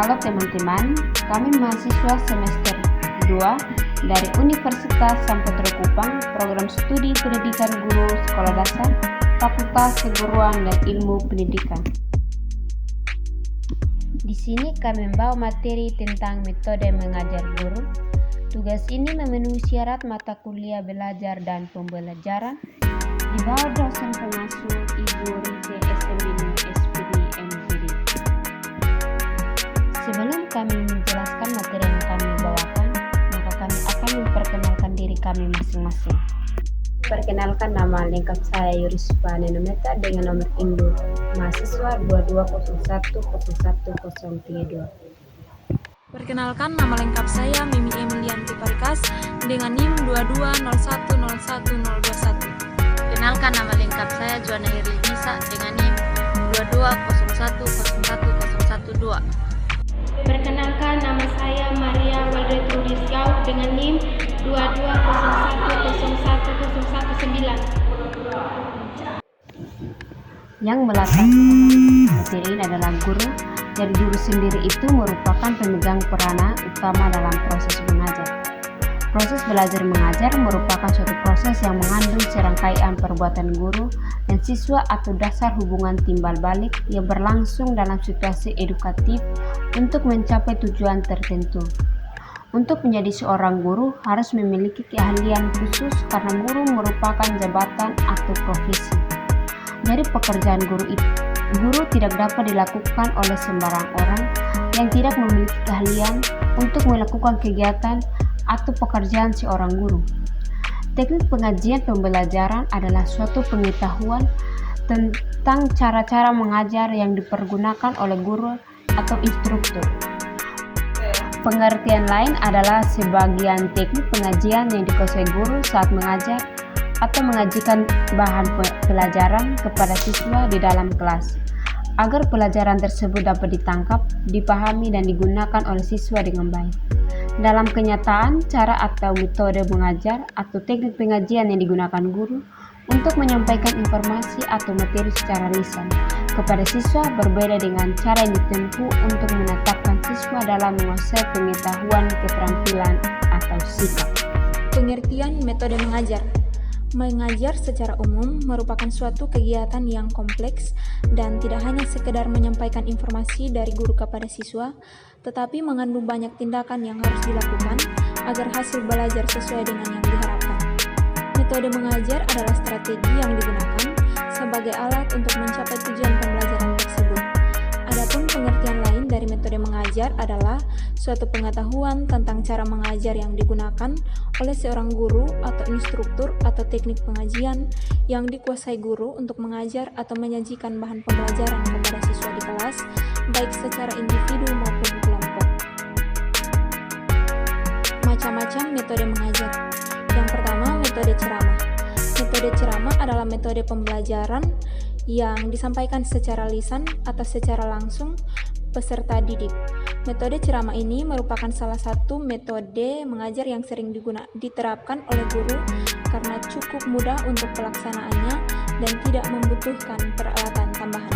Halo teman-teman, kami mahasiswa semester 2 dari Universitas Sampodro Kupang, program studi pendidikan guru sekolah dasar, Fakultas Keguruan dan Ilmu Pendidikan. Di sini kami membawa materi tentang metode mengajar guru. Tugas ini memenuhi syarat mata kuliah belajar dan pembelajaran di bawah dosen pengasuh Ibu Rince SMB SPD MPD. Sebelum kami menjelaskan materi yang kami bawakan, maka kami akan memperkenalkan diri kami masing-masing. Perkenalkan, nama lengkap saya Yurispa Nenometa dengan nomor induk mahasiswa 22010132. Perkenalkan, nama lengkap saya Mimi Emilianti Parikas dengan NIM 2201010121. Perkenalkan, nama lengkap saya Juana Herli Nisa dengan NIM 2201010112. Perkenalkan, nama saya Maria Waldetrulis Gau dengan NIM 2201010119. Yang melatar materi ini adalah guru. Jadi guru sendiri itu merupakan pemegang peranan utama dalam proses mengajar. Proses belajar mengajar merupakan suatu proses yang mengandung serangkaian perbuatan guru dan siswa atau dasar hubungan timbal balik yang berlangsung dalam situasi edukatif untuk mencapai tujuan tertentu. Untuk menjadi seorang guru harus memiliki keahlian khusus karena guru merupakan jabatan atau profesi. Jadi pekerjaan guru tidak dapat dilakukan oleh sembarang orang yang tidak memiliki keahlian untuk melakukan kegiatan atau pekerjaan seorang guru. Teknik pengajian pembelajaran adalah suatu pengetahuan tentang cara-cara mengajar yang dipergunakan oleh guru atau instruktur. Pengertian lain adalah sebagian teknik pengajian yang dikuasai guru saat mengajar atau mengajikan bahan pelajaran kepada siswa di dalam kelas, agar pelajaran tersebut dapat ditangkap, dipahami, dan digunakan oleh siswa dengan baik. Dalam kenyataan, cara atau metode mengajar atau teknik pengajian yang digunakan guru untuk menyampaikan informasi atau materi secara lisan kepada siswa berbeda dengan cara yang ditempuh untuk menetapkan siswa dalam menguasai pengetahuan, keterampilan, atau sikap. Pengertian metode mengajar. Mengajar secara umum merupakan suatu kegiatan yang kompleks dan tidak hanya sekedar menyampaikan informasi dari guru kepada siswa, tetapi mengandung banyak tindakan yang harus dilakukan agar hasil belajar sesuai dengan yang diharapkan. Metode mengajar adalah strategi yang digunakan sebagai alat untuk mencapai tujuan pembelajaran tersebut. Adapun pengertian lain dari metode mengajar adalah suatu pengetahuan tentang cara mengajar yang digunakan oleh seorang guru atau instruktur atau teknik pengajian yang dikuasai guru untuk mengajar atau menyajikan bahan pembelajaran kepada siswa di kelas, baik secara individu maupun kelompok. Macam-macam metode mengajar. Yang pertama, metode ceramah. Metode ceramah adalah metode pembelajaran yang disampaikan secara lisan atau secara langsung peserta didik. Metode ceramah ini merupakan salah satu metode mengajar yang sering diterapkan oleh guru karena cukup mudah untuk pelaksanaannya dan tidak membutuhkan peralatan tambahan.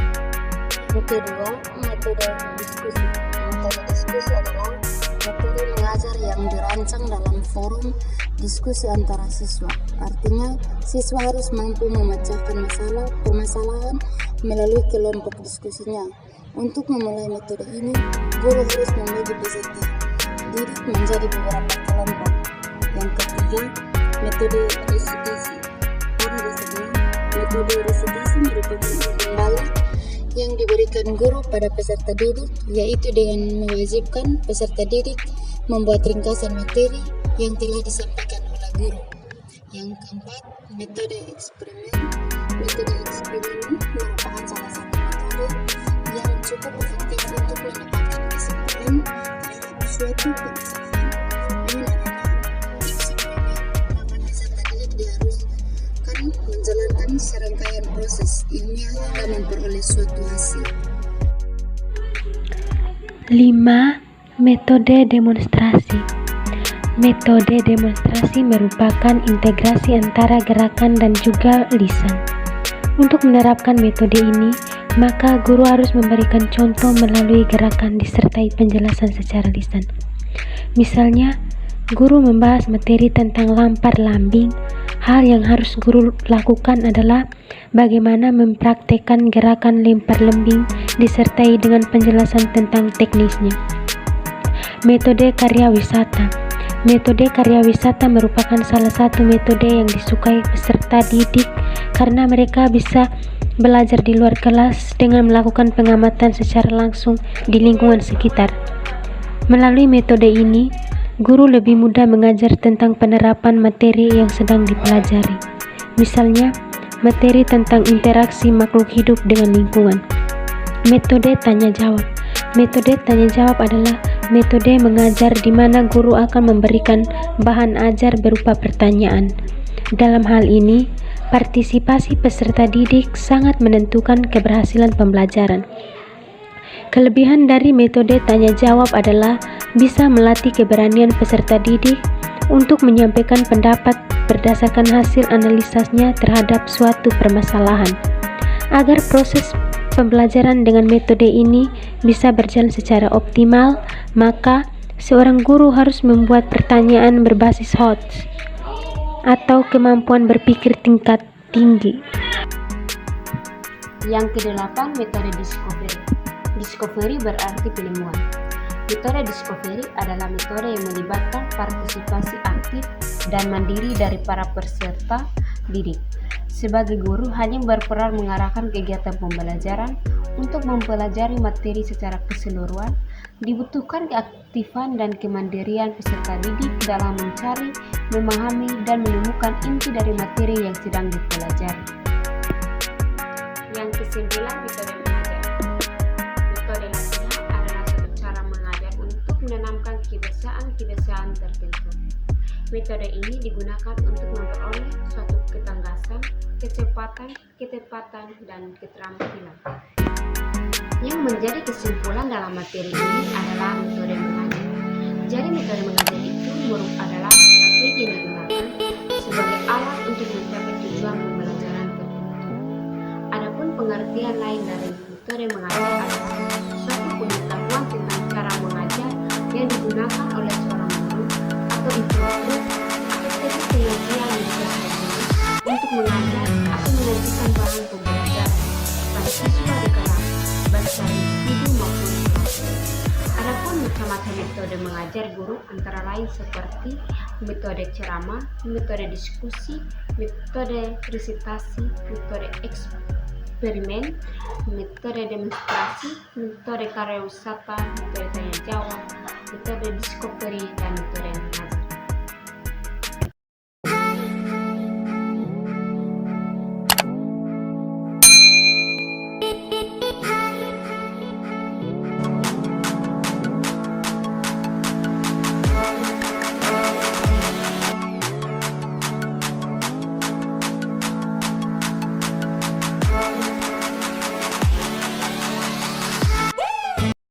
Yang kedua, metode diskusi. Metode diskusi adalah metode mengajar yang dirancang dalam forum diskusi antara siswa. Artinya, siswa harus mampu memecahkan permasalahan melalui kelompok diskusinya. Untuk memulai metode ini, guru harus membagi peserta didik menjadi beberapa kelompok. Yang ketiga, metode resitasi. Pada dasarnya, metode resitasi merupakan umpan balik yang diberikan guru pada peserta didik, yaitu dengan mewajibkan peserta didik membuat ringkasan materi yang telah disampaikan oleh guru. Yang keempat, metode eksperimen. Metode eksperimen merupakan salah satu metode yang cukup efektif untuk mendapatkan kesimpulan terhadap suatu permasalahan. Dengan adanya eksperimen, maka peserta didik diharuskan menjalankan serangkaian proses ilmiah hingga memperoleh suatu hasil. 5. Metode demonstrasi. Metode demonstrasi merupakan integrasi antara gerakan dan juga lisan. Untuk menerapkan metode ini, maka guru harus memberikan contoh melalui gerakan disertai penjelasan secara lisan. Misalnya, guru membahas materi tentang lampar lambing. Hal yang harus guru lakukan adalah bagaimana mempraktekkan gerakan lempar lembing disertai dengan penjelasan tentang teknisnya. Metode karya wisata. Metode karya wisata merupakan salah satu metode yang disukai peserta didik karena mereka bisa belajar di luar kelas dengan melakukan pengamatan secara langsung di lingkungan sekitar. Melalui metode ini, guru lebih mudah mengajar tentang penerapan materi yang sedang dipelajari. Misalnya, materi tentang interaksi makhluk hidup dengan lingkungan. Metode tanya jawab. Metode tanya jawab adalah metode mengajar di mana guru akan memberikan bahan ajar berupa pertanyaan. Dalam hal ini, partisipasi peserta didik sangat menentukan keberhasilan pembelajaran. Kelebihan dari metode tanya jawab adalah bisa melatih keberanian peserta didik untuk menyampaikan pendapat berdasarkan hasil analisisnya terhadap suatu permasalahan. Agar proses pembelajaran dengan metode ini bisa berjalan secara optimal, maka seorang guru harus membuat pertanyaan berbasis HOT atau kemampuan berpikir tingkat tinggi. Yang ke-8, metode discovery. Discovery berarti penemuan. Metode discovery adalah metode yang melibatkan partisipasi aktif dan mandiri dari para peserta didik. Sebagai guru hanya berperan mengarahkan kegiatan pembelajaran. Untuk mempelajari materi secara keseluruhan, dibutuhkan keaktifan dan kemandirian peserta didik dalam mencari, memahami, dan menemukan inti dari materi yang sedang dipelajari. Yang ke-9, metode mengajar. Metode latihan adalah suatu cara mengajar untuk menanamkan kebiasaan-kebiasaan tertentu. Metode ini digunakan untuk memperoleh suatu ketanggasan, kecepatan, ketepatan, dan keterampilan. Yang menjadi kesimpulan dalam materi ini adalah metode mengajar. Jadi metode mengajar itu adalah strategi yang digunakan sebagai alat untuk mencapai tujuan pembelajaran tertentu. Adapun pengertian lain dari metode mengajar adalah suatu pengetahuan tentang cara mengajar yang digunakan oleh seorang guru atau instruktur atau teknik penyajian yang dipelajari untuk mengajar atau menyajikan bahan pembelajaran pada siswa di kelas, baik secara individu maupun kelompok. Adapun macam-macam metode mengajar guru antara lain seperti metode ceramah, metode diskusi, metode resitasi, metode eksperimen, metode demonstrasi, metode karya wisata, metode tanya jawab, metode discovery, dan metode mengajar.